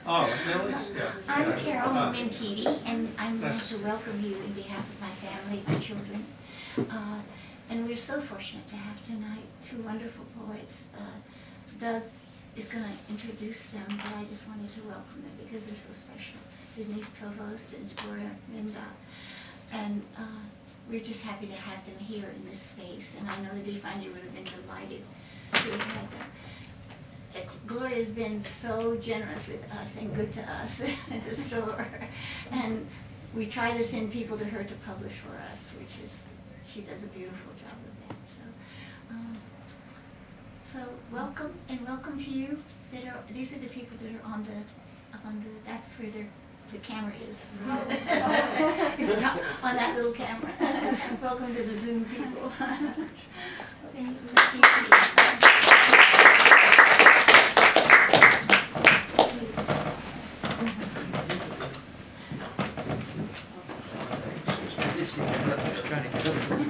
Oh, really? Yeah. I'm Carol Minkiti, and I'm going to welcome you on behalf of my family, my children. And we're so fortunate to have tonight two wonderful poets. Doug is going to introduce them, but I just wanted to welcome them because they're so special. Denise Provost and Gloria Mindock. And we're just happy to have them here in this space, and I know that Define would have been delighted to have had them. Gloria's been so generous with us and good to us at the store, and we try to send people to her to publish for us, which is, she does a beautiful job of that. So welcome, and welcome to you. These are the people that are on the that's where the camera is. On that little camera. Welcome to the Zoom people. Thank you.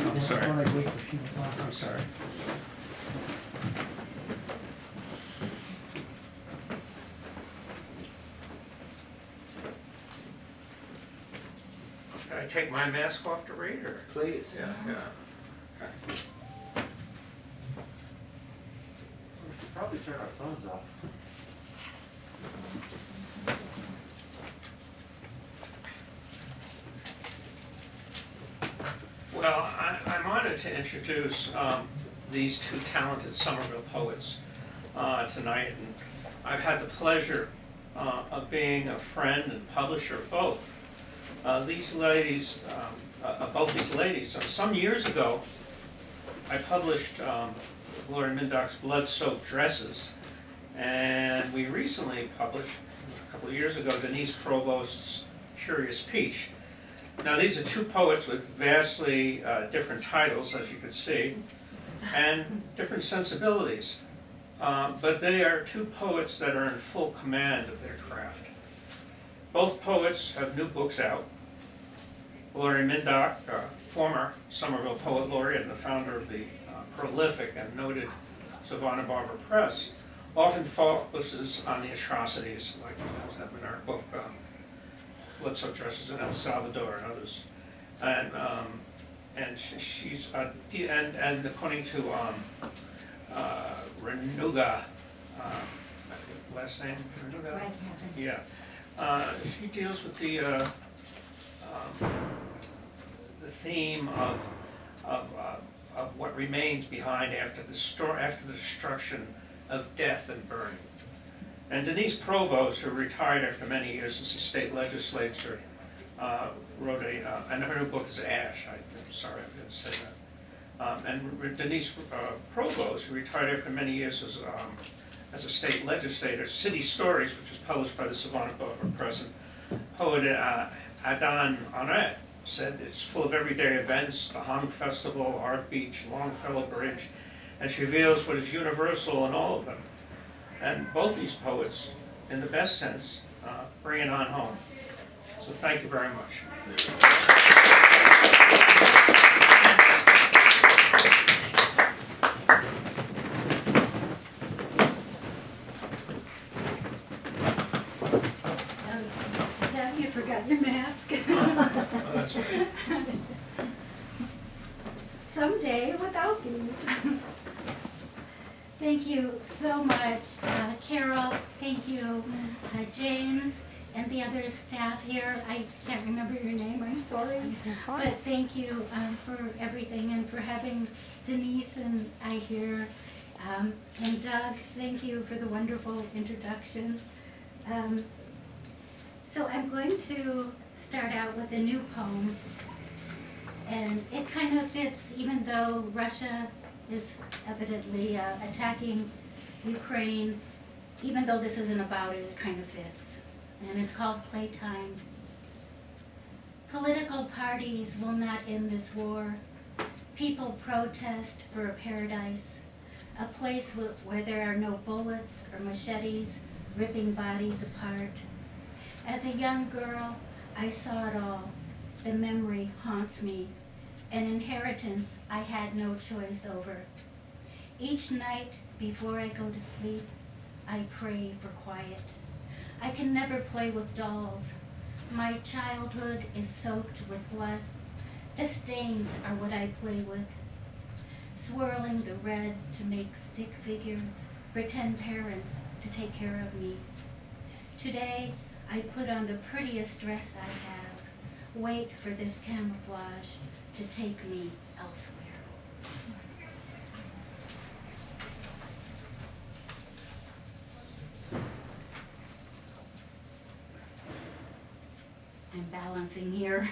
I'm sorry. I'm sorry. Can I take my mask off to read, or? Please. Yeah. Okay. We should probably turn our phones off. Well, I'm honored to introduce these two talented Somerville poets tonight, and I've had the pleasure of being a friend and publisher of both. These ladies, both these ladies, some years ago, I published Gloria Mindock's Blood-Soaked Dresses, and we recently published, a couple of years ago, Denise Provost's Curious Peach. Now, these are two poets with vastly different titles, as you can see, and different sensibilities. But they are two poets that are in full command of their craft. Both poets have new books out. Gloria Mindock, former Somerville Poet Laureate and the founder of the prolific and noted Cervena Barva Press, often focuses on the atrocities, like in our book, Blood-Soaked Dresses in El Salvador and others, and she's and according to Renuga, I forget the last name. Renuga. Right. Yeah, she deals with the theme of what remains behind after the destruction of death and burning. And Denise Provost, who retired after many years as a state legislature, wrote and her new book is Ash. I'm sorry, I didn't say that. And Denise Provost, who retired after many years as a state legislator, City Stories, which was published by the Cervena Barva Press, and poet Adan Arnett said it's full of everyday events, the Hung Festival, Art Beach, Longfellow Bridge, and she reveals what is universal in all of them. And both these poets, in the best sense, bring it on home. So thank you very much. Doug, you forgot your mask. Oh, that's okay. Someday without these. Thank you so much, Carol. Thank you, James, and the other staff here. I can't remember your name, I'm sorry. But thank you for everything and for having Denise and I here. And Doug, thank you for the wonderful introduction. So I'm going to start out with a new poem. And it kind of fits, even though Russia is evidently attacking Ukraine. Even though this isn't about it, it kind of fits. And it's called Playtime. Political parties will not end this war. People protest for a paradise, a place where there are no bullets or machetes ripping bodies apart. As a young girl, I saw it all. The memory haunts me. An inheritance I had no choice over. Each night before I go to sleep, I pray for quiet. I can never play with dolls. My childhood is soaked with blood. The stains are what I play with. Swirling the red to make stick figures, pretend parents to take care of me. Today, I put on the prettiest dress I have, wait for this camouflage to take me elsewhere. I'm balancing here.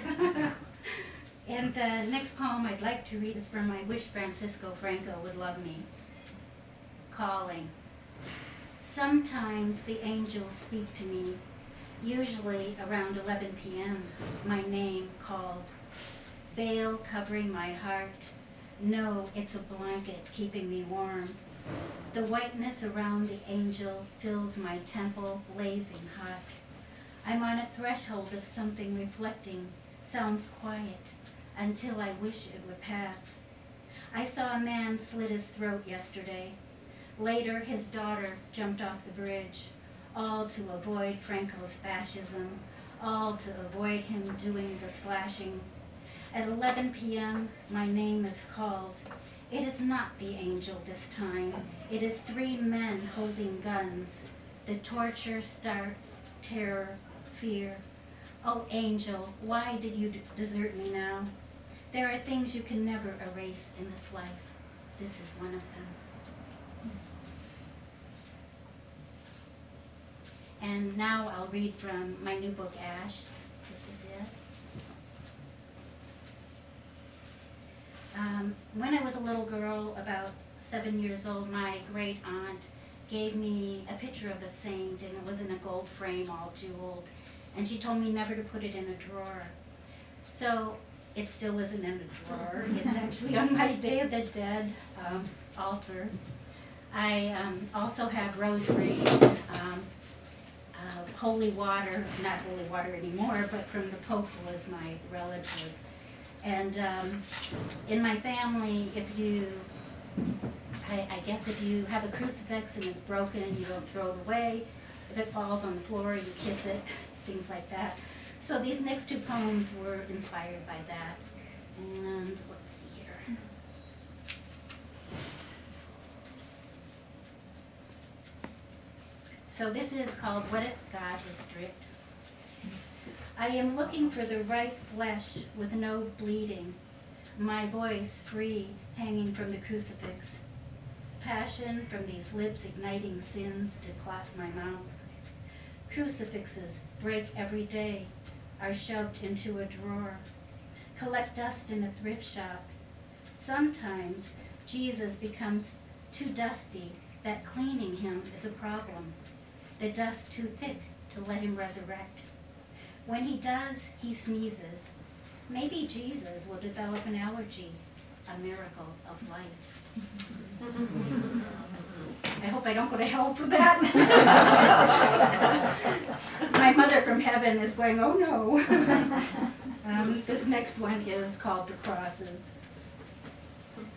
And the next poem I'd like to read is from I Wish Francisco Franco Would Love Me. Calling. Sometimes the angels speak to me, usually around 11 p.m., my name called. Veil covering my heart, no, it's a blanket keeping me warm. The whiteness around the angel fills my temple blazing hot. I'm on a threshold of something reflecting, sounds quiet, until I wish it would pass. I saw a man slit his throat yesterday. Later, his daughter jumped off the bridge, all to avoid Franco's fascism, all to avoid him doing the slashing. At 11 p.m., my name is called. It is not the angel this time. It is 3 men holding guns. The torture starts, terror, fear. Oh, angel, why did you desert me now? There are things you can never erase in this life. This is one of them. And now I'll read from my new book, Ash. This is it. When I was a little girl, about 7 years old, my great aunt gave me a picture of a saint, and it was in a gold frame, all jeweled. And she told me never to put it in a drawer. So it still isn't in a drawer. It's actually on my Day of the Dead altar. I also have rosaries, holy water, not holy water anymore, but from the Pope, who was my relative. And in my family, I guess if you have a crucifix and it's broken, you don't throw it away. If it falls on the floor, you kiss it, things like that. So these next 2 poems were inspired by that. And let's see here. So this is called What If God Is Strict? I am looking for the right flesh with no bleeding, my voice free hanging from the crucifix, passion from these lips igniting sins to clot my mouth. Crucifixes break every day, are shoved into a drawer, collect dust in a thrift shop. Sometimes Jesus becomes too dusty that cleaning him is a problem, the dust too thick to let him resurrect. When he does, he sneezes. Maybe Jesus will develop an allergy, a miracle of life. I hope I don't go to hell for that. My mother from heaven is going, oh no. This next one is called The Crosses.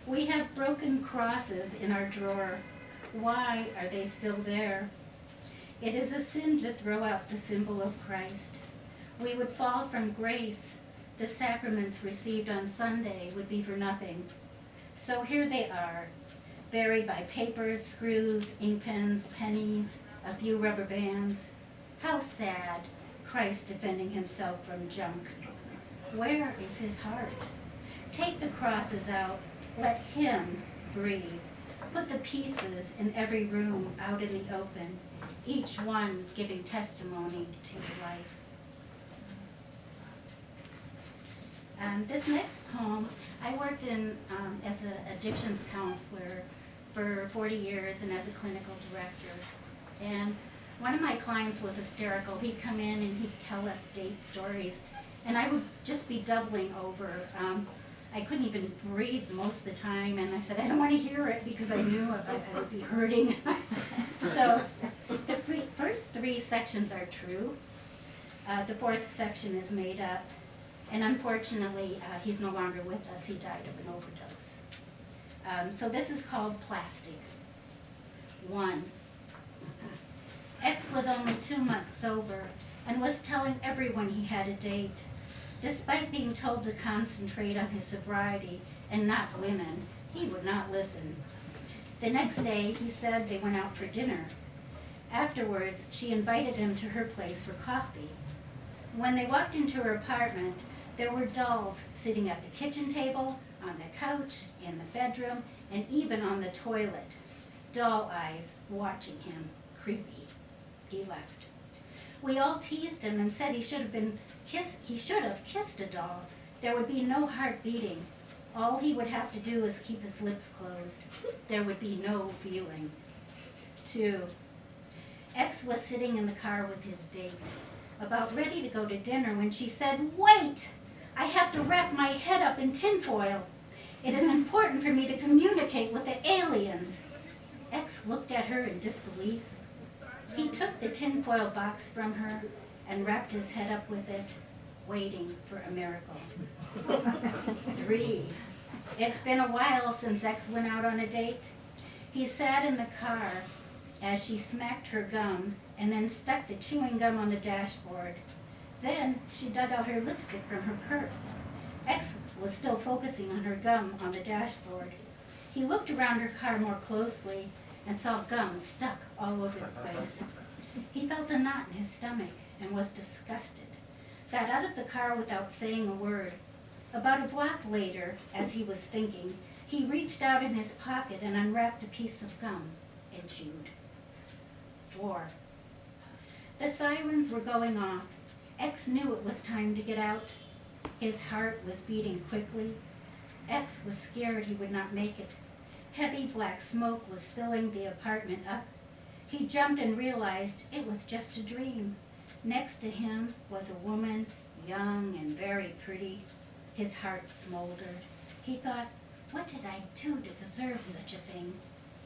We have broken crosses in our drawer. Why are they still there? It is a sin to throw out the symbol of Christ. We would fall from grace. The sacraments received on Sunday would be for nothing. So here they are, buried by papers, screws, ink pens, pennies, a few rubber bands. How sad, Christ defending himself from junk. Where is his heart? Take the crosses out, let him breathe. Put the pieces in every room out in the open, each one giving testimony to life. This next poem, I worked in as an addictions counselor for 40 years and as a clinical director. And one of my clients was hysterical. He'd come in and he'd tell us date stories, and I would just be doubling over. I couldn't even breathe most of the time, and I said, I don't want to hear it because I knew I would be hurting. So the first 3 sections are true. The 4th section is made up. And unfortunately, he's no longer with us. He died of an overdose. So this is called Plastic. 1. X was only 2 months sober and was telling everyone he had a date. Despite being told to concentrate on his sobriety and not women, he would not listen. The next day, he said they went out for dinner. Afterwards, she invited him to her place for coffee. When they walked into her apartment, there were dolls sitting at the kitchen table, on the couch, in the bedroom, and even on the toilet. Doll eyes watching him, creepy. He left. We all teased him and said he should have kissed a doll. There would be no heart beating. All he would have to do is keep his lips closed. There would be no feeling. 2. X was sitting in the car with his date, about ready to go to dinner when she said, "Wait! I have to wrap my head up in tinfoil. It is important for me to communicate with the aliens." X looked at her in disbelief. He took the tinfoil box from her and wrapped his head up with it, waiting for a miracle. 3. It's been a while since X went out on a date. He sat in the car as she smacked her gum and then stuck the chewing gum on the dashboard. Then she dug out her lipstick from her purse. X was still focusing on her gum on the dashboard. He looked around her car more closely and saw gum stuck all over the place. He felt a knot in his stomach and was disgusted. Got out of the car without saying a word. About a block later, as he was thinking, he reached out in his pocket and unwrapped a piece of gum and chewed. 4. The sirens were going off. X knew it was time to get out. His heart was beating quickly. X was scared he would not make it. Heavy black smoke was filling the apartment up. He jumped and realized it was just a dream. Next to him was a woman, young and very pretty. His heart smoldered. He thought, what did I do to deserve such a thing?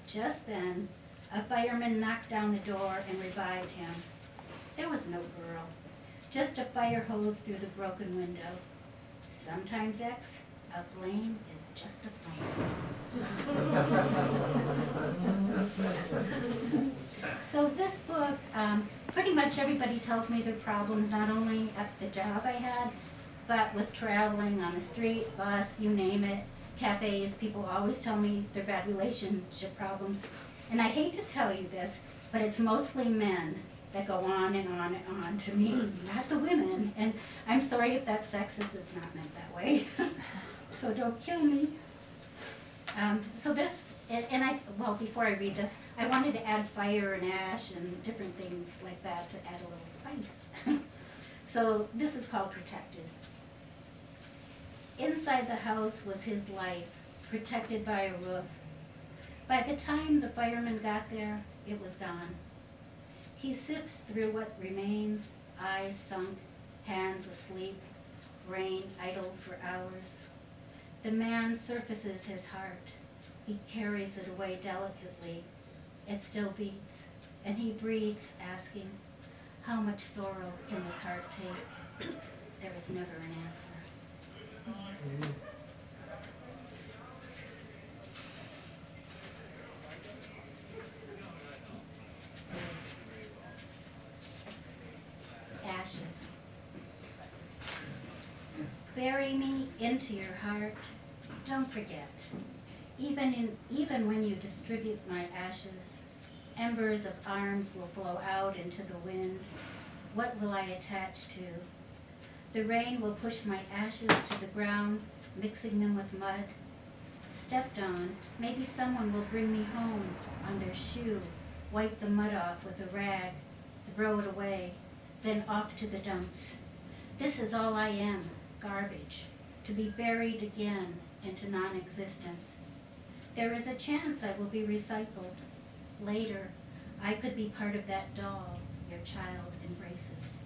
Just then, a fireman knocked down the door and revived him. There was no girl, just a fire hose through the broken window. Sometimes, X, a flame is just a flame. So this book, pretty much everybody tells me their problems, not only at the job I had, but with traveling on the street, bus, you name it, cafes. People always tell me their bad relationship problems. And I hate to tell you this, but it's mostly men that go on and on and on to me, not the women. And I'm sorry if that's sexist, it's not meant that way. So don't kill me. So this, well, before I read this, I wanted to add fire and ash and different things like that to add a little spice. So this is called Protected. Inside the house was his life, protected by a roof. By the time the fireman got there, it was gone. He sifts through what remains, eyes sunk, hands asleep, brain idle for hours. The man surfaces his heart. He carries it away delicately. It still beats, and he breathes, asking, how much sorrow can this heart take? There is never an answer. Ashes. Bury me into your heart. Don't forget. Even when you distribute my ashes, embers of arms will blow out into the wind. What will I attach to? The rain will push my ashes to the ground, mixing them with mud. Stepped on, maybe someone will bring me home on their shoe, wipe the mud off with a rag, throw it away, then off to the dumps. This is all I am, garbage, to be buried again into non-existence. There is a chance I will be recycled. Later, I could be part of that doll your child embraces.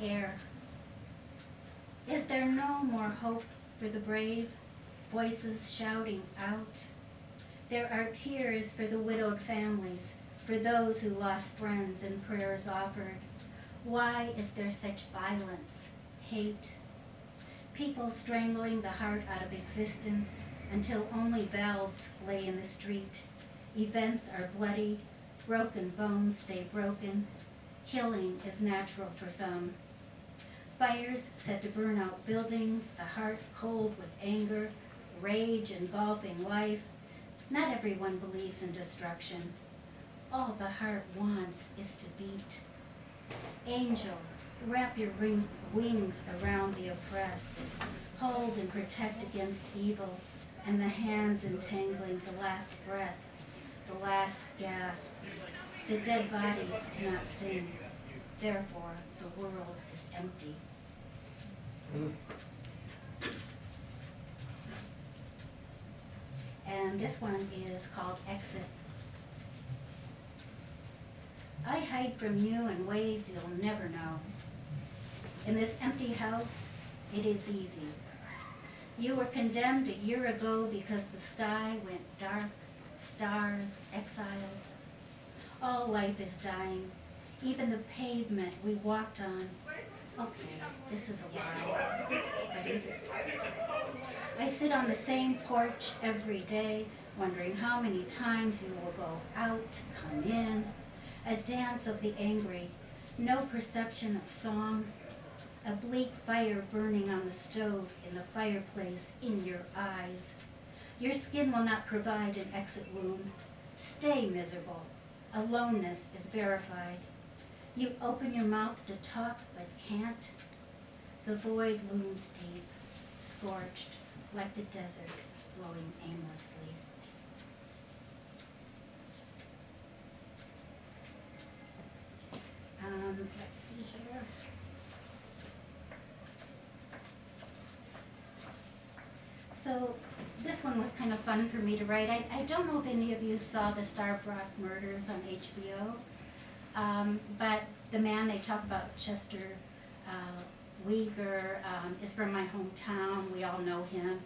Air. Is there no more hope for the brave? Voices shouting out. There are tears for the widowed families, for those who lost friends and prayers offered. Why is there such violence, hate? People strangling the heart out of existence, until only valves lay in the street. Events are bloody, broken bones stay broken. Killing is natural for some. Fires set to burn out buildings, the heart cold with anger, rage engulfing life. Not everyone believes in destruction. All the heart wants is to beat. Angel, wrap your wings around the oppressed. Hold and protect against evil, and the hands entangling the last breath, the last gasp. The dead bodies cannot sing, therefore the world is empty. And this one is called Exit. I hide from you in ways you'll never know. In this empty house, it is easy. You were condemned a year ago because the sky went dark, stars exiled. All life is dying, even the pavement we walked on. Okay, this is a lie, but is it? I sit on the same porch every day, wondering how many times you will go out, come in. A dance of the angry, no perception of song. A bleak fire burning on the stove in the fireplace in your eyes. Your skin will not provide an exit wound. Stay miserable. Aloneness is verified. You open your mouth to talk but can't. The void looms deep, scorched like the desert blowing aimlessly. Let's see here. So this one was kind of fun for me to write. I don't know if any of you saw the Starbuck Murders on HBO, but the man they talk about, Chester Uygur, is from my hometown. We all know him.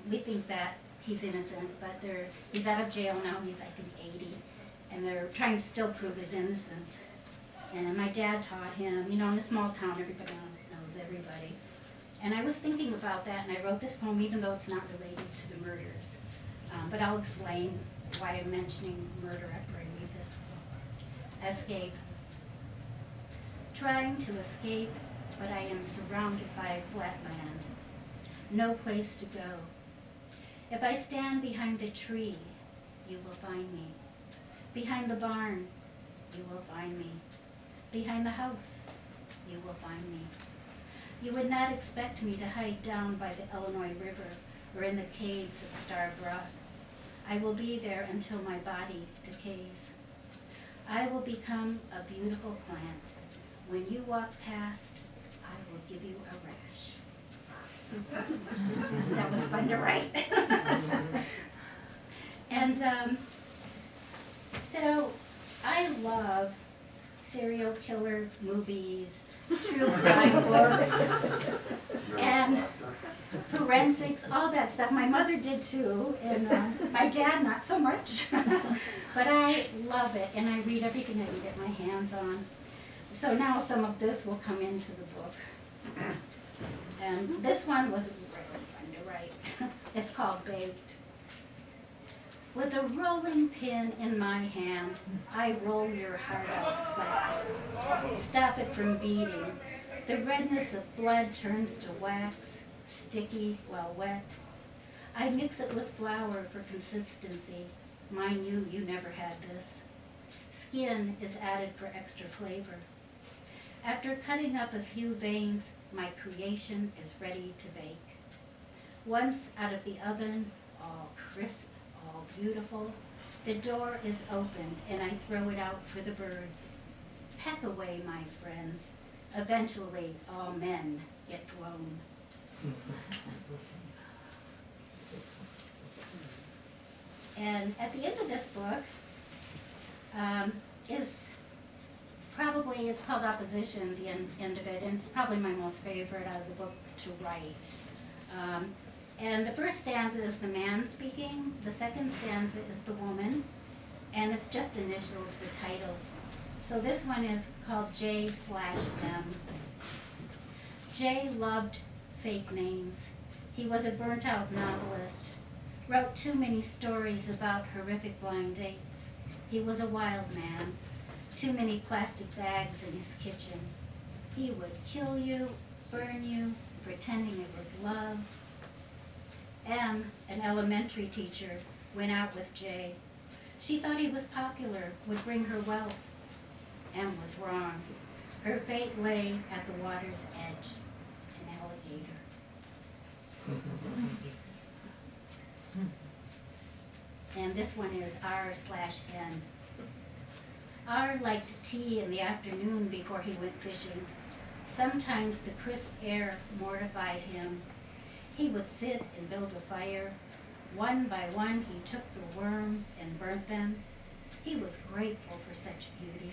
We think that he's innocent, but he's out of jail now. He's, I think, 80, and they're trying to still prove his innocence. And my dad taught him, in a small town, everybody knows everybody. And I was thinking about that, and I wrote this poem, even though it's not related to the murders. But I'll explain why I'm mentioning murder after I read this. Escape. Trying to escape, but I am surrounded by flat land. No place to go. If I stand behind the tree, you will find me. Behind the barn, you will find me. Behind the house, you will find me. You would not expect me to hide down by the Illinois River or in the caves of Starved Rock. I will be there until my body decays. I will become a beautiful plant. When you walk past, I will give you a rash. That was fun to write. And so I love serial killer movies, true crime books, and forensics, all that stuff. My mother did too, and my dad not so much. But I love it, and I read everything I can get my hands on. So now some of this will come into the book. And this one was really fun to write. It's called Baked. With a rolling pin in my hand, I roll your heart out flat. Stop it from beating. The redness of blood turns to wax, sticky while wet. I mix it with flour for consistency. Mind you never had this. Skin is added for extra flavor. After cutting up a few veins, my creation is ready to bake. Once out of the oven, all crisp, all beautiful, the door is opened and I throw it out for the birds. Peck away, my friends. Eventually, all men get flown. And at the end of this book is probably, it's called Opposition, the end of it, and it's probably my most favorite out of the book to write. And the first stanza is the man speaking, the second stanza is the woman, and it's just initials, the titles. So this one is called J/M. J loved fake names. He was a burnt-out novelist. wrote too many stories about horrific blind dates. He was a wild man. Too many plastic bags in his kitchen. He would kill you, burn you, pretending it was love. M, an elementary teacher, went out with Jay. She thought he was popular, would bring her wealth. M was wrong. Her fate lay at the water's edge, an alligator. And this one is R/N. R liked tea in the afternoon before he went fishing. Sometimes the crisp air mortified him. He would sit and build a fire. One by one he took the worms and burnt them. He was grateful for such beauty.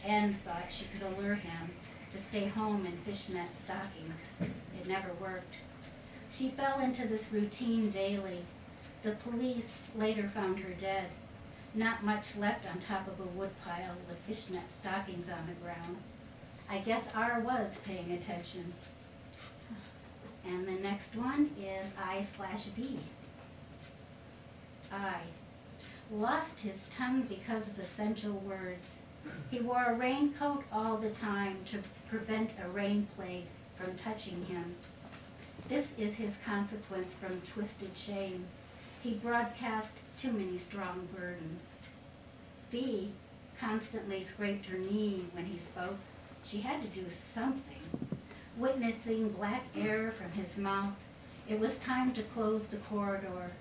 Anne thought she could allure him to stay home in fishnet stockings. It never worked. She fell into this routine daily. The police later found her dead. Not much left on top of a woodpile with fishnet stockings on the ground. I guess R was paying attention. And the next one is I/V. I lost his tongue because of essential words. He wore a raincoat all the time to prevent a rain plague from touching him. This is his consequence from twisted shame. He broadcast too many strong burdens. V constantly scraped her knee when he spoke. She had to do something. Witnessing black air from his mouth, it was time to close the corridor.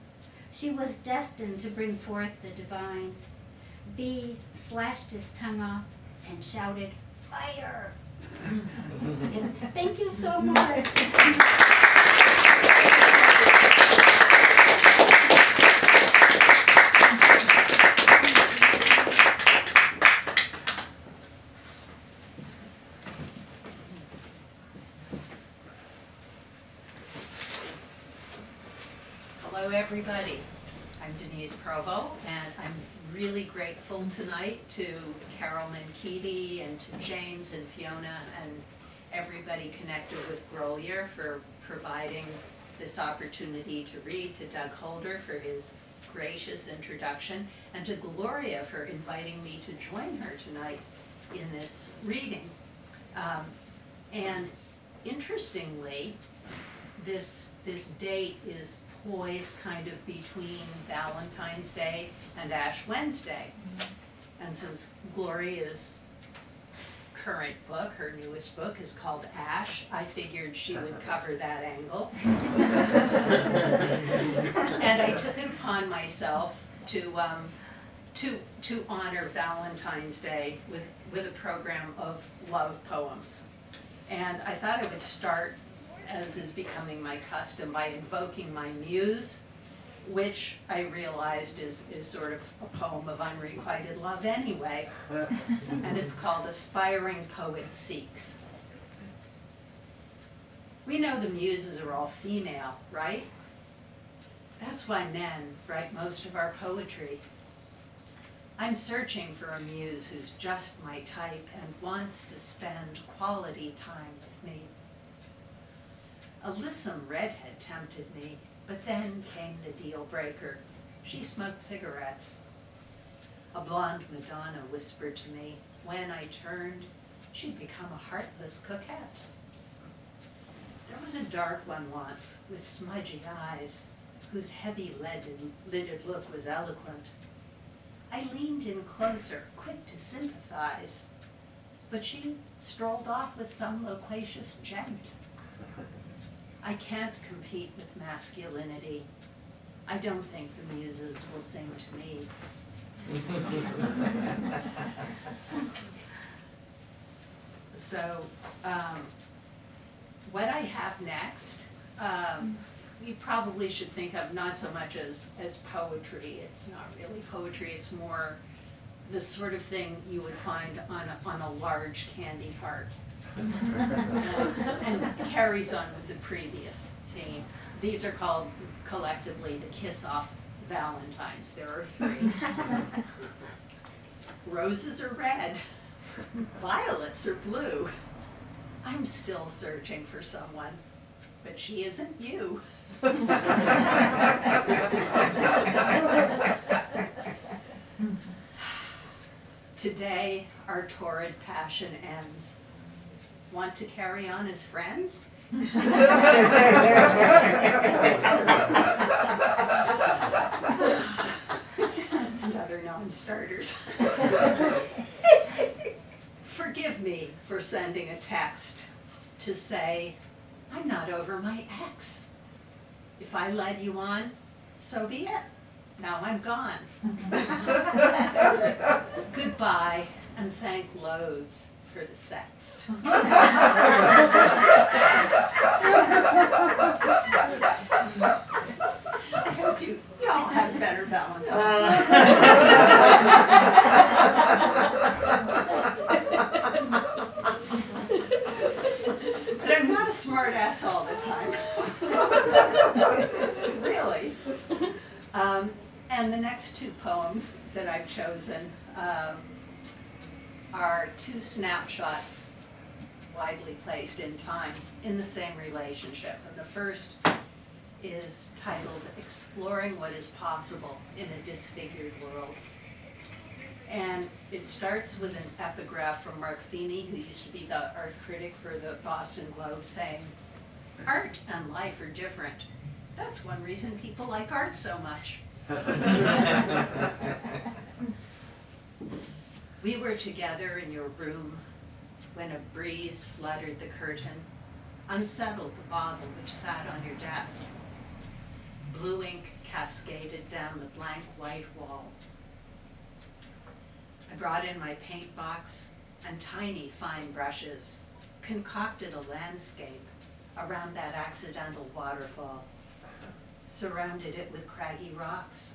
She was destined to bring forth the divine. V slashed his tongue off and shouted, "Fire!" Thank you so much. Hello, everybody. I'm Denise Provost, and I'm really grateful tonight to Carol Mankiewicz and to James and Fiona and everybody connected with Grolier for providing this opportunity to read, to Doug Holder for his gracious introduction, and to Gloria for inviting me to join her tonight in this reading. And interestingly, this date is poised kind of between Valentine's Day and Ash Wednesday. And since Gloria's current book, her newest book, is called Ash, I figured she would cover that angle. And I took it upon myself to honor Valentine's Day with a program of love poems. And I thought I would start, as is becoming my custom, by invoking my muse, which I realized is sort of a poem of unrequited love anyway. And it's called Aspiring Poet Seeks. We know the muses are all female, right? That's why men write most of our poetry. I'm searching for a muse who's just my type and wants to spend quality time with me. A lissom redhead tempted me, but then came the deal breaker. She smoked cigarettes. A blonde Madonna whispered to me. When I turned, she'd become a heartless coquette. There was a dark one once with smudgy eyes, whose heavy lidded look was eloquent. I leaned in closer, quick to sympathize, but she strolled off with some loquacious gent. I can't compete with masculinity. I don't think the muses will sing to me. So, what I have next, you probably should think of not so much as poetry. It's not really poetry, it's more the sort of thing you would find on a large candy heart. And carries on with the previous theme. These are called collectively the Kiss Off Valentines. There are 3. Roses are red, violets are blue. I'm still searching for someone, but she isn't you. Today, our torrid passion ends. Want to carry on as friends? And other non-starters. Forgive me for sending a text to say, I'm not over my ex. If I led you on, so be it. Now I'm gone. Goodbye, and thank loads for the sex. I hope you all have a better Valentine's. But I'm not a smart ass all the time. Really. And the next two poems that I've chosen are two snapshots widely placed in time in the same relationship. And the first is titled Exploring What is Possible in a Disfigured World. And it starts with an epigraph from Mark Feeney, who used to be the art critic for the Boston Globe, saying, "Art and life are different. That's one reason people like art so much." We were together in your room when a breeze fluttered the curtain, unsettled the bottle which sat on your desk. Blue ink cascaded down the blank white wall. I brought in my paint box and tiny fine brushes, concocted a landscape around that accidental waterfall, surrounded it with craggy rocks,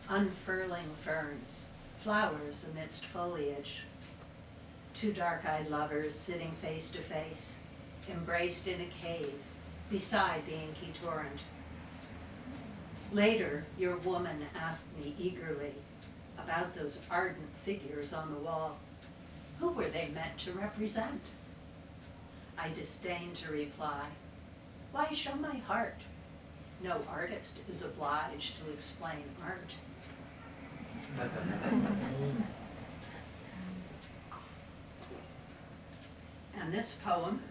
unfurling ferns, flowers amidst foliage. Two dark-eyed lovers sitting face to face, embraced in a cave beside the inky torrent. Later, your woman asked me eagerly about those ardent figures on the wall. Who were they meant to represent? I disdained to reply. Why show my heart? No artist is obliged to explain art. And this poem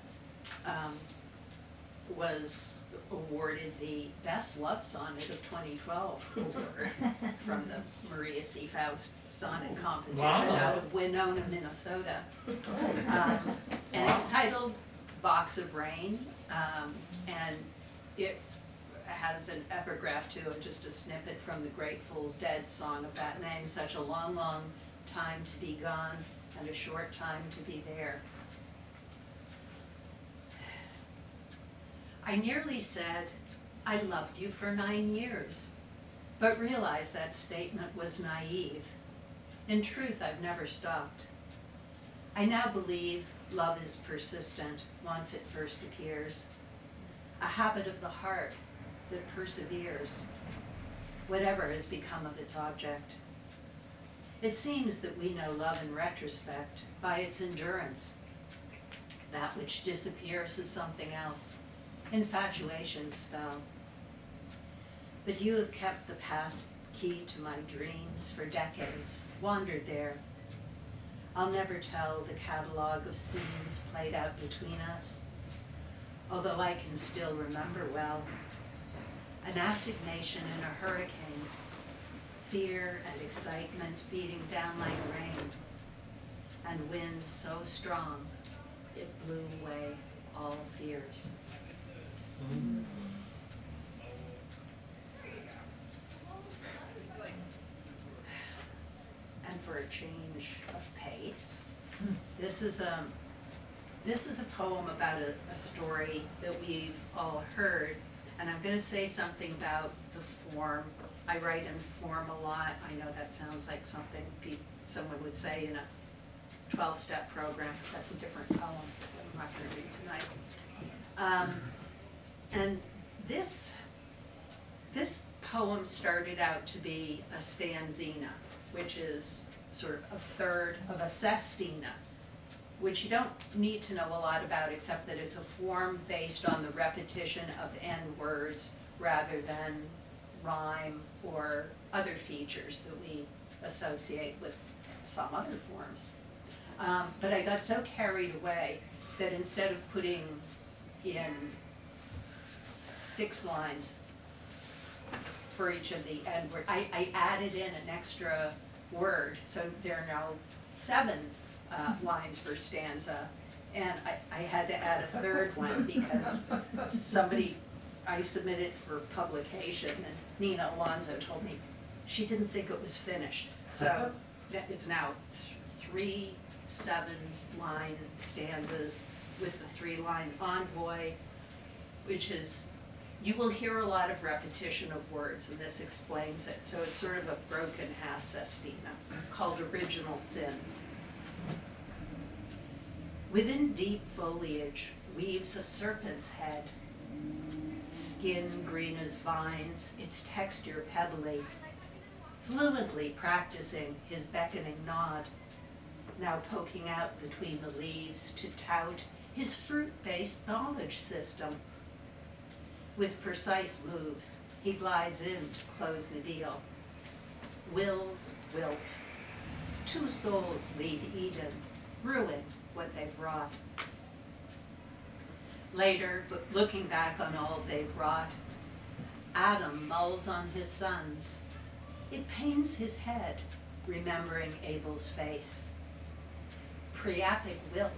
was awarded the Best Love Sonnet of 2012 award from the Maria C. Faust Sonnet Competition out of Winona, Minnesota. And it's titled Box of Rain, and it has an epigraph to it, just a snippet from the Grateful Dead song of that name, such a long, long time to be gone and a short time to be there. I nearly said, I loved you for 9 years, but realized that statement was naive. In truth, I've never stopped. I now believe love is persistent once it first appears, a habit of the heart that perseveres, whatever has become of its object. It seems that we know love in retrospect by its endurance. That which disappears is something else. Infatuation's spell. But you have kept the past key to my dreams for decades, wandered there. I'll never tell the catalog of scenes played out between us, although I can still remember well. An assignation in a hurricane, fear and excitement beating down like rain, and wind so strong it blew away all fears. And for a change of pace, this is a poem about a story that we've all heard, and I'm going to say something about the form. I write in form a lot. I know that sounds like something someone would say in a 12-step program. That's a different poem that I'm not going to read tonight. And this poem started out to be a stanzina, which is sort of a third of a sestina, which you don't need to know a lot about except that it's a form based on the repetition of n words rather than rhyme or other features that we associate with some other forms. But I got so carried away that instead of putting in 6 lines for each of the end word, I added in an extra word, so there are now 7 lines per stanza. And I had to add a 3rd one because I submitted for publication, and Nina Alonso told me she didn't think it was finished. So it's now 3 7-line stanzas with the 3-line envoy, which is, you will hear a lot of repetition of words, and this explains it. So it's sort of a broken half sestina called Original Sins. Within deep foliage weaves a serpent's head, skin green as vines, its texture pebbly, fluently practicing his beckoning nod, now poking out between the leaves to tout his fruit-based knowledge system. With precise moves, he glides in to close the deal. Wills wilt. 2 souls leave Eden, ruin what they've wrought. Later, but looking back on all they've wrought, Adam mulls on his sons. It pains his head, remembering Abel's face. Priapic wilt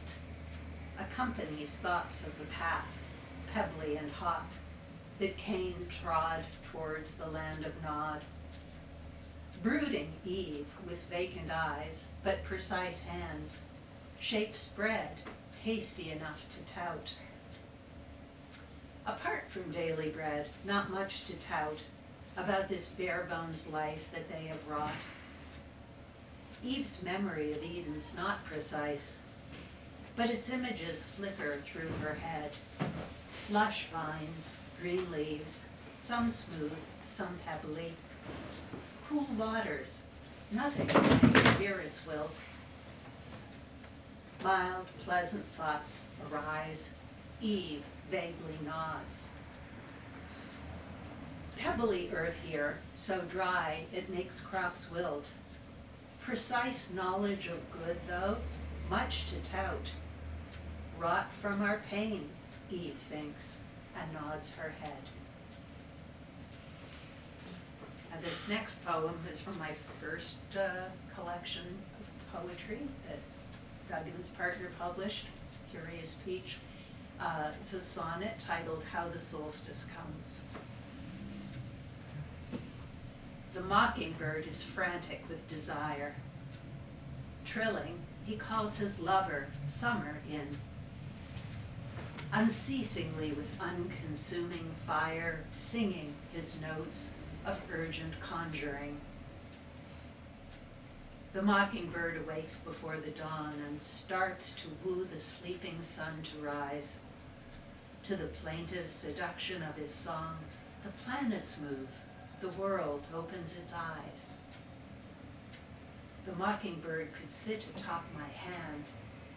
accompanies thoughts of the path, pebbly and hot, that Cain trod towards the land of Nod. Brooding Eve with vacant eyes, but precise hands, shapes bread tasty enough to tout. Apart from daily bread, not much to tout about this bare-bones life that they have wrought. Eve's memory of Eden's not precise, but its images flicker through her head. Lush vines, green leaves, some smooth, some pebbly. Cool waters, nothing to make spirits wilt. Mild, pleasant thoughts arise. Eve vaguely nods. Pebbly earth here, so dry it makes crops wilt. Precise knowledge of good, though, much to tout. Wrought from our pain, Eve thinks, and nods her head. And this next poem is from my first collection of poetry that Duggan's partner published, Curious Peach. It's a sonnet titled How the Solstice Comes. The mockingbird is frantic with desire. Trilling, he calls his lover summer in. Unceasingly with unconsuming fire, singing his notes of urgent conjuring. The mockingbird awakes before the dawn and starts to woo the sleeping sun to rise. To the plaintive seduction of his song, the planets move, the world opens its eyes. The mockingbird could sit atop my hand,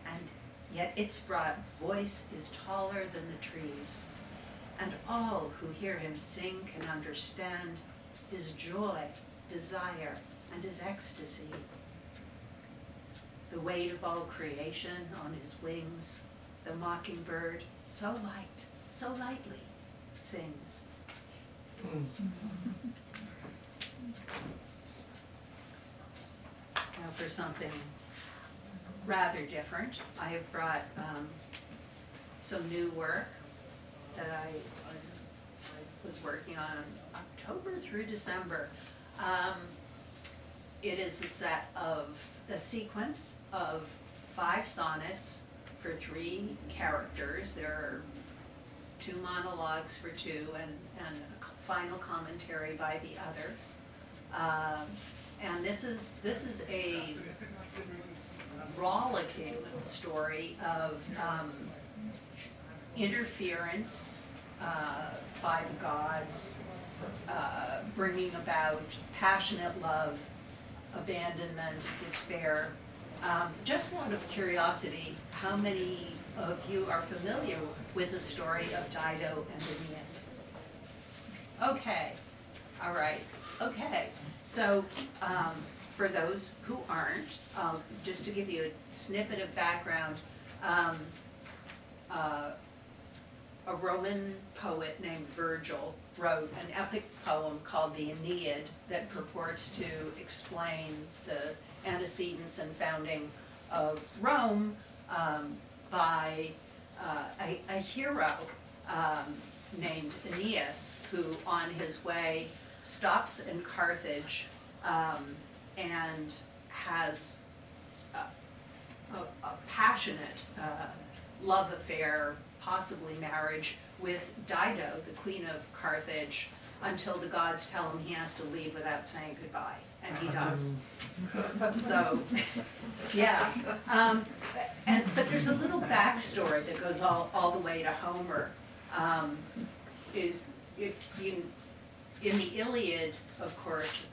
and yet its broad voice is taller than the trees, and all who hear him sing can understand his joy, desire, and his ecstasy. The weight of all creation on his wings, the mockingbird, so light, so lightly, sings. Now for something rather different, I have brought some new work that I was working on October through December. It is a sequence of 5 sonnets for 3 characters. There are 2 monologues for 2 and a final commentary by the other. And this is a rollicking story of interference by the gods, bringing about passionate love, abandonment, despair. Just out of curiosity, how many of you are familiar with the story of Dido and Aeneas? Okay, all right, okay. So, for those who aren't, just to give you a snippet of background, a Roman poet named Virgil wrote an epic poem called the Aeneid that purports to explain the antecedents and founding of Rome by a hero named Aeneas, who on his way stops in Carthage and has a passionate love affair, possibly marriage, with Dido, the queen of Carthage, until the gods tell him he has to leave without saying goodbye, and he does. So, yeah. But there's a little backstory that goes all the way to Homer. In the Iliad, of course,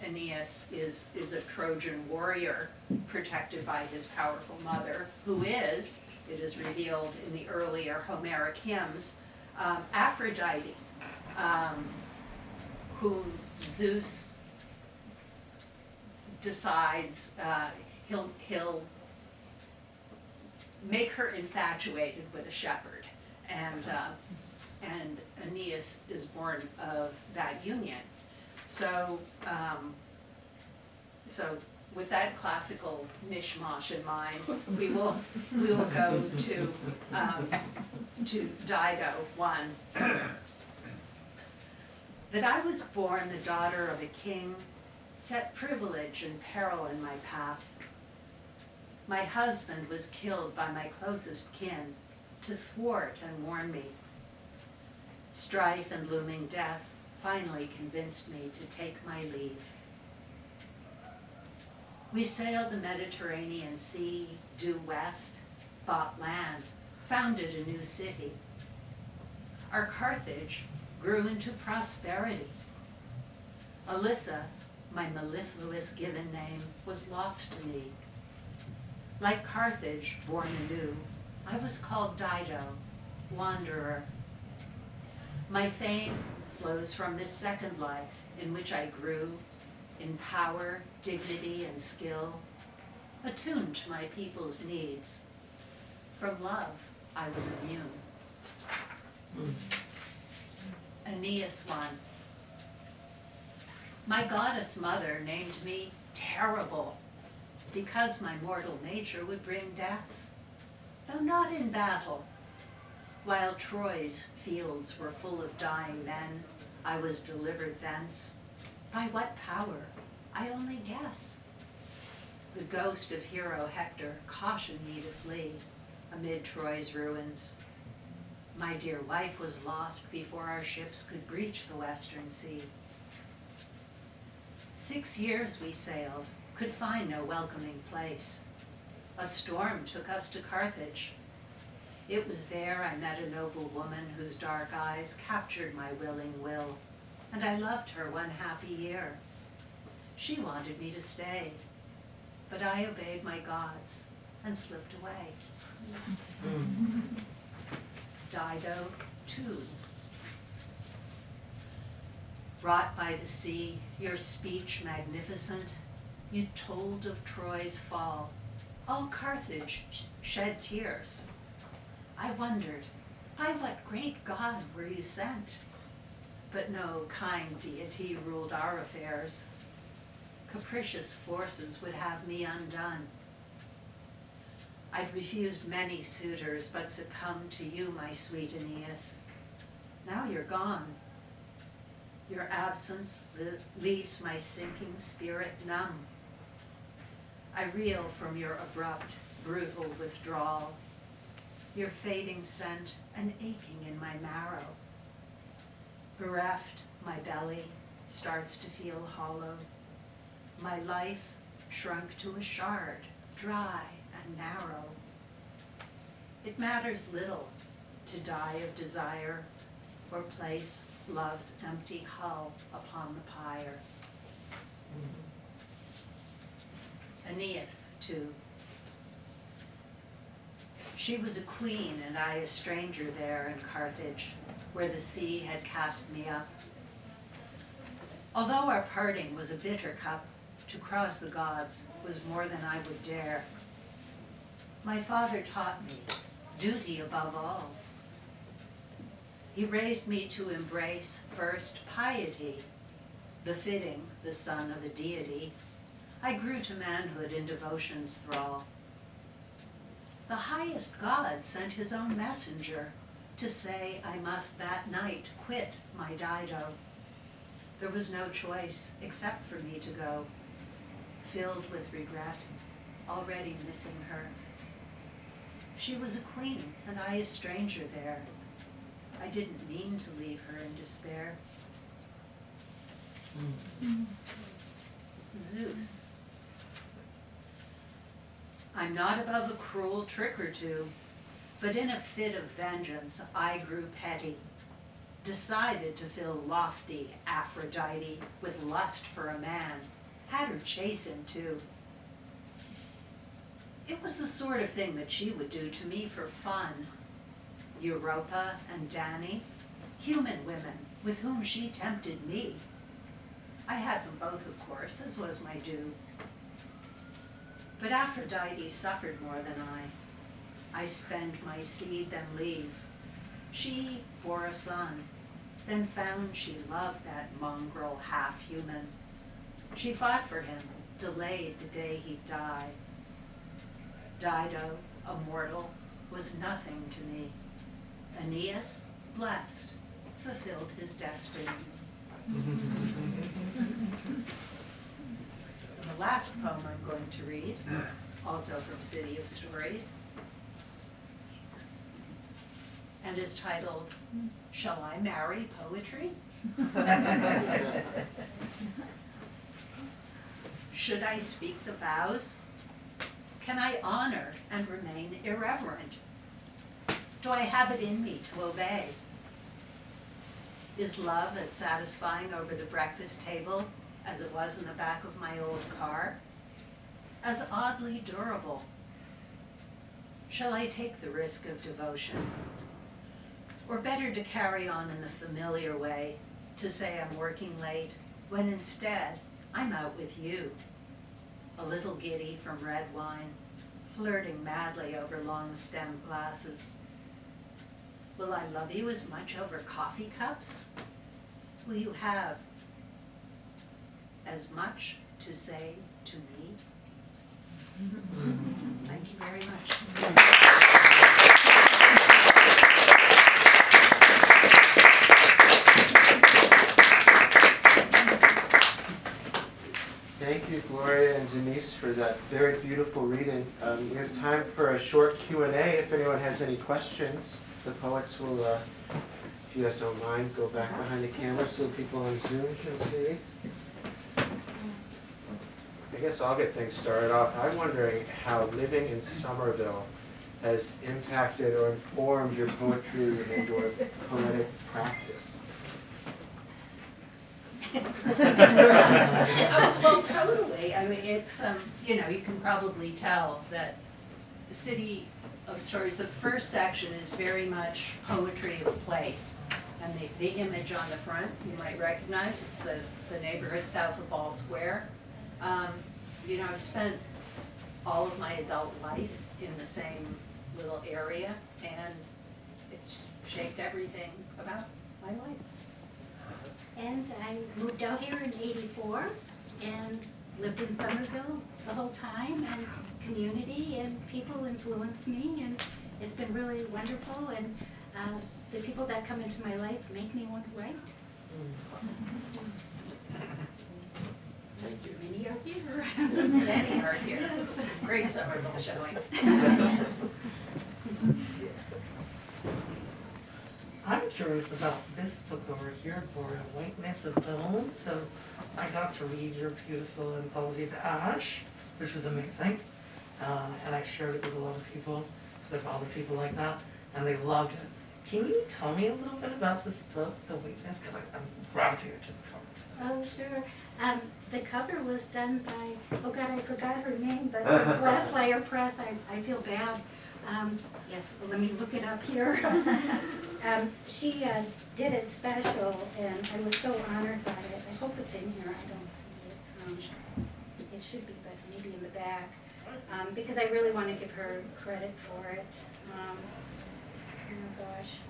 Aeneas is a Trojan warrior protected by his powerful mother, who is, it is revealed in the earlier Homeric hymns, Aphrodite, whom Zeus decides he'll make her infatuated with a shepherd, and Aeneas is born of that union. So with that classical mishmash in mind, we will go to Dido 1. That I was born the daughter of a king set privilege and peril in my path. My husband was killed by my closest kin to thwart and warn me. Strife and looming death finally convinced me to take my leave. We sailed the Mediterranean Sea, due west, bought land, founded a new city. Our Carthage grew into prosperity. Alyssa, my mellifluous given name, was lost to me. Like Carthage, born anew, I was called Dido, wanderer. My fame flows from this second life in which I grew in power, dignity, and skill, attuned to my people's needs. From love, I was immune. Aeneas 1. My goddess mother named me terrible, because my mortal nature would bring death, though not in battle. While Troy's fields were full of dying men, I was delivered thence. By what power? I only guess. The ghost of hero Hector cautioned me to flee amid Troy's ruins. My dear wife was lost before our ships could breach the western sea. 6 years we sailed, could find no welcoming place. A storm took us to Carthage. It was there I met a noble woman whose dark eyes captured my willing will, and I loved her one happy year. She wanted me to stay, but I obeyed my gods and slipped away. Dido 2. Wrought by the sea, your speech magnificent, you told of Troy's fall. All Carthage shed tears. I wondered, by what great god were you sent? But no kind deity ruled our affairs. Capricious forces would have me undone. I'd refused many suitors, but succumbed to you, my sweet Aeneas. Now you're gone. Your absence leaves my sinking spirit numb. I reel from your abrupt, brutal withdrawal, your fading scent and aching in my marrow. Bereft, my belly starts to feel hollow. My life shrunk to a shard, dry and narrow. It matters little to die of desire or place love's empty hull upon the pyre. Aeneas 2. She was a queen and I a stranger there in Carthage, where the sea had cast me up. Although our parting was a bitter cup, to cross the gods was more than I would dare. My father taught me duty above all. He raised me to embrace first piety, befitting the son of a deity. I grew to manhood in devotion's thrall. The highest God sent his own messenger to say I must that night quit my Dido. There was no choice except for me to go, filled with regret, already missing her. She was a queen, and I a stranger there. I didn't mean to leave her in despair. Zeus. I'm not above a cruel trick or two, but in a fit of vengeance I grew petty, decided to fill lofty Aphrodite with lust for a man, had her chase him too. It was the sort of thing that she would do to me for fun. Europa and Dani, human women with whom she tempted me. I had them both, of course, as was my due. But Aphrodite suffered more than I spend my seed, then leave. She bore a son, then found she loved that mongrel half-human. She fought for him, delayed the day he'd die. Dido, a mortal, was nothing to me. Aeneas, blessed, fulfilled his destiny. The last poem I'm going to read, also from City of Stories, and is titled, Shall I Marry Poetry? Should I speak the vows? Can I honor and remain irreverent? Do I have it in me to obey? Is love as satisfying over the breakfast table as it was in the back of my old car? As oddly durable? Shall I take the risk of devotion? Or better to carry on in the familiar way, to say I'm working late, when instead I'm out with you, a little giddy from red wine, flirting madly over long-stemmed glasses. Will I love you as much over coffee cups? Will you have as much to say to me? Thank you very much. Thank you, Gloria and Denise, for that very beautiful reading. We have time for a short Q&A. If anyone has any questions, the poets will, if you guys don't mind, go back behind the camera so people on Zoom can see. I guess I'll get things started off. I'm wondering how living in Somerville has impacted or informed your poetry and your poetic practice. Well, totally. I mean, it's, you can probably tell that the City of Stories, the first section is very much poetry of place. And the image on the front, you might recognize, it's the neighborhood south of Ball Square. I've spent all of my adult life in the same little area, and it's shaped everything about my life. And I moved out here in '84 and lived in Somerville the whole time, and community and people influenced me, and it's been really wonderful, and the people that come into my life make me want to write. Thank you. Many are here. Many are here. Yes. Great Somerville showing. I'm curious about this book over here, Gloria, Whiteness of Bone. So I got to read your beautiful anthology, The Ash, which was amazing. And I shared it with a lot of people, because I bother people like that, and they loved it. Can you tell me a little bit about this book, The Whiteness? Because I'm gravitated to the cover. Oh, sure. The cover was done by, oh God, I forgot her name, but Glass Lyre Press. I feel bad. Yes, let me look it up here. She did it special, and I was so honored by it. I hope it's in here. I don't see it. It should be, but maybe in the back, because I really want to give her credit for it. Oh my gosh.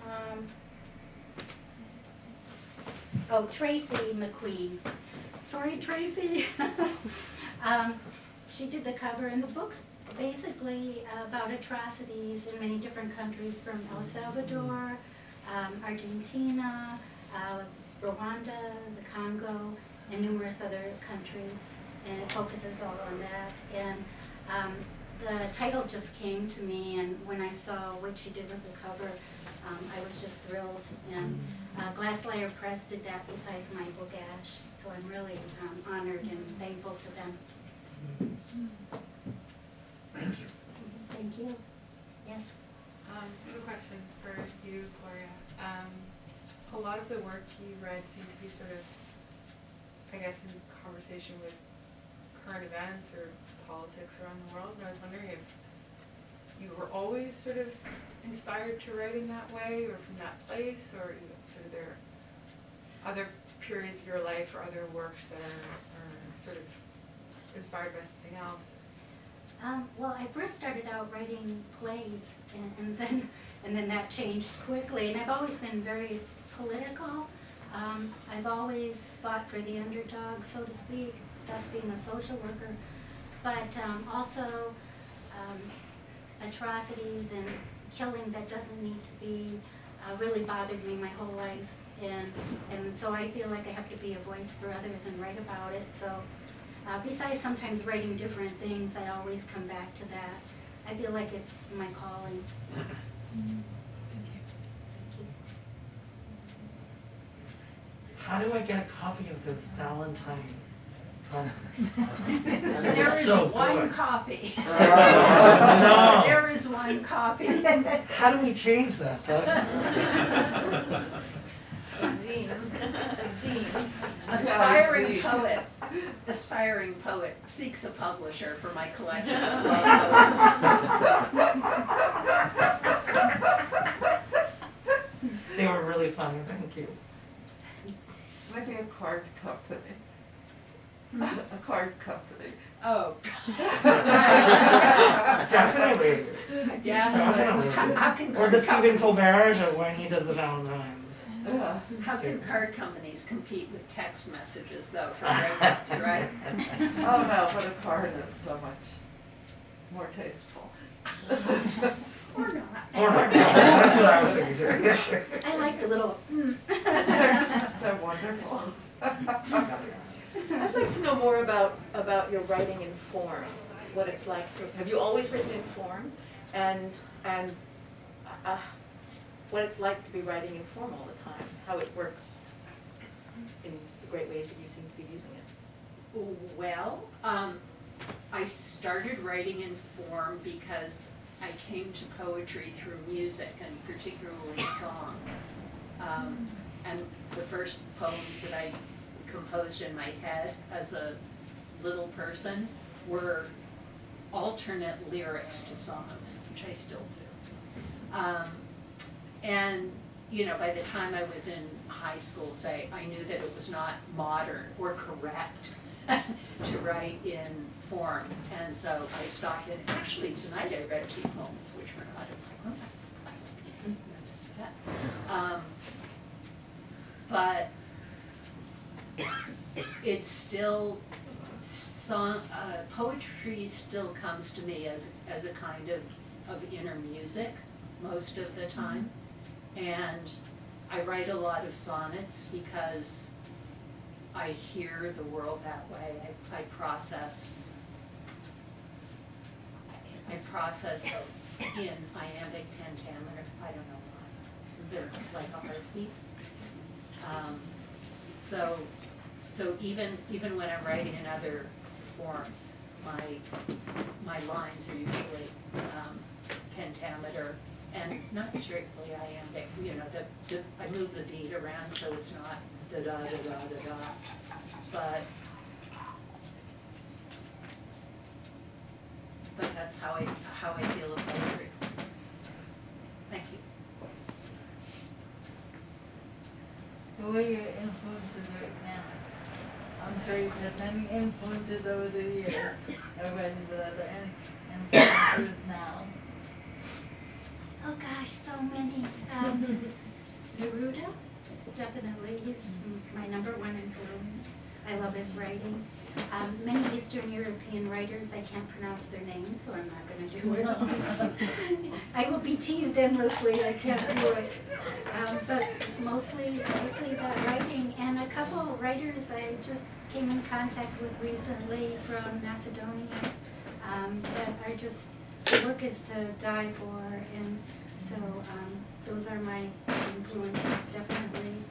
Oh, Tracy McQueen. Sorry, Tracy. She did the cover, and the book's basically about atrocities in many different countries, from El Salvador, Argentina, Rwanda, the Congo, and numerous other countries, and it focuses all on that. And the title just came to me, and when I saw what she did with the cover, I was just thrilled. And Glass Lyre Press did that besides my book Ash, so I'm really honored and thankful to them. Thank you. Thank you. Yes? I have a question for you, Gloria. A lot of the work you read seemed to be sort of, I guess, in conversation with current events or politics around the world, and I was wondering if you were always sort of inspired to write in that way or from that place, or sort of there are other periods of your life or other works that are sort of inspired by something else? Well, I first started out writing plays, and then that changed quickly. And I've always been very political. I've always fought for the underdog, so to speak, thus being a social worker. But also atrocities and killing that doesn't need to be really bothered me my whole life. And so I feel like I have to be a voice for others and write about it. So besides sometimes writing different things, I always come back to that. I feel like it's my calling. How do I get a copy of those Valentine poems? There is So one good. copy. No. There is one copy. How do we change that, Doug? Aspiring poet seeks a publisher for my collection of love poems. They were really funny, thank you. Maybe a card company. A card company. Oh. Definitely. Yeah. Definitely. How can Or the card Stephen companies, Colbert when he does the Valentines. how can card companies compete with text messages though for breakups, right? Oh no, but a card is so much more tasteful. Or not. Or not. That's what I was thinking too. I like the little. They're wonderful. I'd like to know more about your writing in form, what it's like to, have you always written in form? And what it's like to be writing in form all the time, how it works in the great ways that you seem to be using it. Well, I started writing in form because I came to poetry through music, and particularly song. And the first poems that I composed in my head as a little person were alternate lyrics to songs, which I still do. And, you know, by the time I was in high school, say, I knew that it was not modern or correct to write in form. And so I stopped, and actually tonight I read 2 poems which were not in form. I didn't notice that. But it's still, poetry still comes to me as a kind of inner music most of the time. And I write a lot of sonnets because I hear the world that way. I process in iambic pentameter. I don't know why. It's like a heartbeat. So even when I'm writing in other forms, my lines are usually pentameter and not strictly iambic. You know, I move the beat around so it's not da da da da da da. But that's how I feel about poetry. Thank you. who are your influences right now? I'm sure you've had many influences over the years. Everybody, but are there any influences now? Oh gosh, so many. Neruda, definitely, he's my number one influence. I love his writing. Many Eastern European writers, I can't pronounce their names, so I'm not going to do it. I will be teased endlessly, I can't do it. But mostly that writing, and a couple of writers I just came in contact with recently from Macedonia that are just, the work is to die for, and so those are my influences, definitely.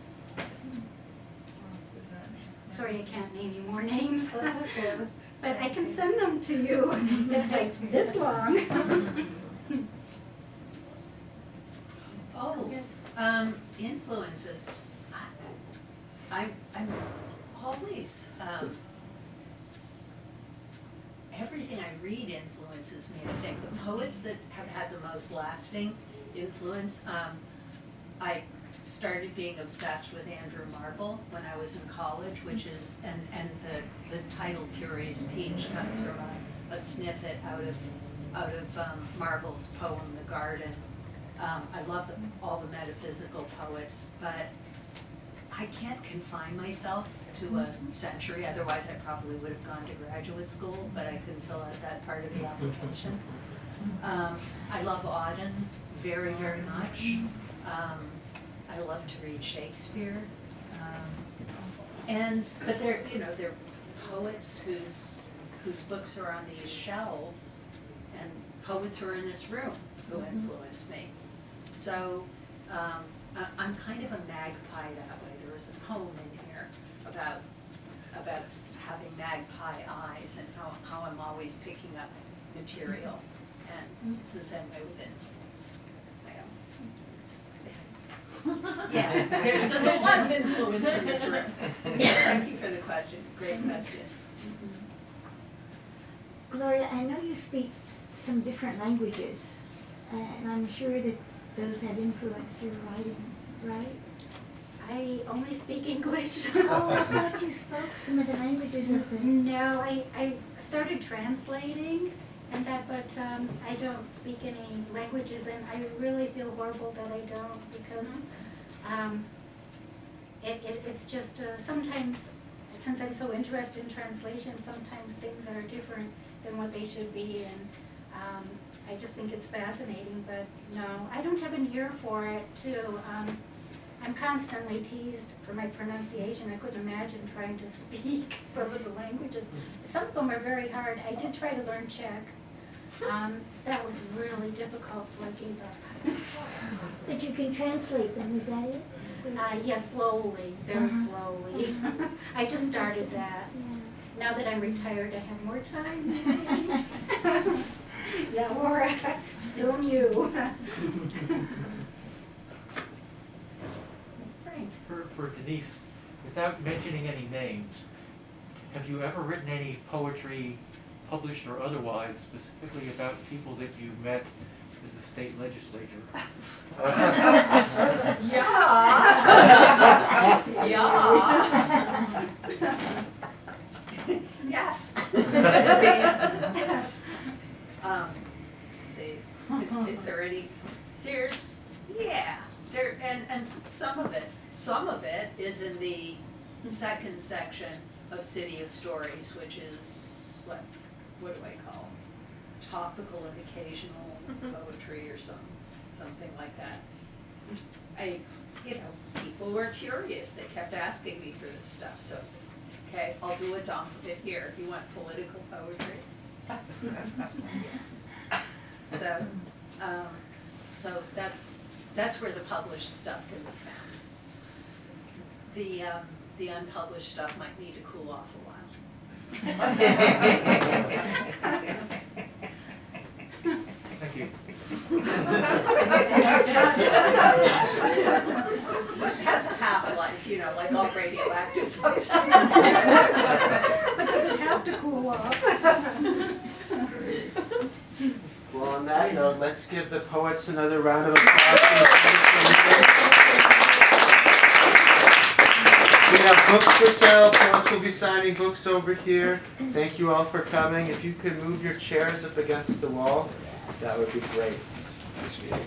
Sorry, I can't name you more names, but I can send them to you. It's like this long. Influences. I'm always, everything I read influences me, I think. The poets that have had the most lasting influence, I started being obsessed with Andrew Marvell when I was in college, which is, and the title Curious Peach comes from a snippet out of Marvell's poem The Garden. I love all the metaphysical poets, but I can't confine myself to a century, otherwise I probably would have gone to graduate school, but I couldn't fill out that part of the application. I love Auden very, very much. I love to read Shakespeare, but they're poets whose books are on these shelves, and poets who are in this room who influence me. So I'm kind of a magpie that way. There was a poem in here about having magpie eyes and how I'm always picking up material, and it's the same way with influence. Yeah, there's a lot of influence in this room. Thank you for the question. Great question. Gloria, I know you speak some different languages, and I'm sure that those have influenced your writing, right? I only speak English. Oh, I thought you spoke some of the languages of the... No, I started translating, and that, but I don't speak any languages, and I really feel horrible that I don't, because it's just sometimes, since I'm so interested in translation, sometimes things are different than what they should be, and I just think it's fascinating, but no, I don't have an ear for it too. I'm constantly teased for my pronunciation. I couldn't imagine trying to speak some of the languages. Some of them are very hard. I did try to learn Czech. That was really difficult, so I gave up. But you can translate them, is that it? Yes, slowly, very slowly. I just started that. Yeah. Now that I'm retired, I have more time. Yeah, Laura, soon you. Frank. For Denise, without mentioning any names, have you ever written any poetry, published or otherwise, specifically about people that you met as a state legislator? Yeah. Yes. That's the answer. Let's see, is there any? And some of it is in the second section of City of Stories, which is what do I call it? Topical and occasional poetry or something like that. People were curious. They kept asking me for this stuff, so it's okay. I'll do a dump of it here if you want political poetry. So that's where the published stuff can be found. The unpublished stuff might need to cool off a while. Thank you. It has a half-life, like all radioactive substances. But does it have to cool off? Well, on that note, let's give the poets another round of applause. have books for sale. Poets will be signing books over here. Thank you all for coming. If you could move your chairs up against the wall, that would be great. Nice meeting.